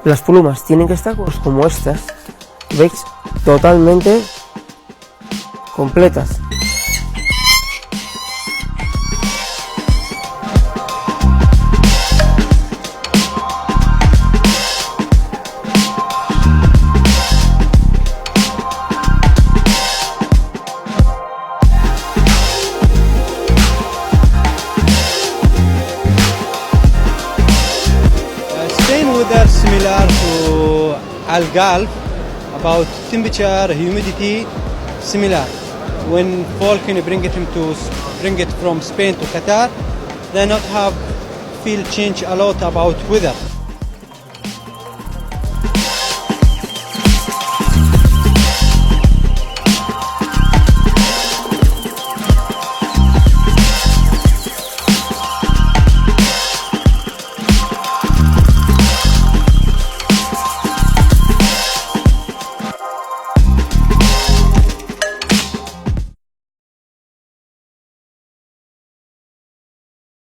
Las plumas tienen que estar pues, como estas, ¿veis? Totalmente completas. Spain weather similar to Al-Gulf, about temperature, humidity, similar. When fall can bring it from Spain to Qatar, they not have feel change a lot about weather.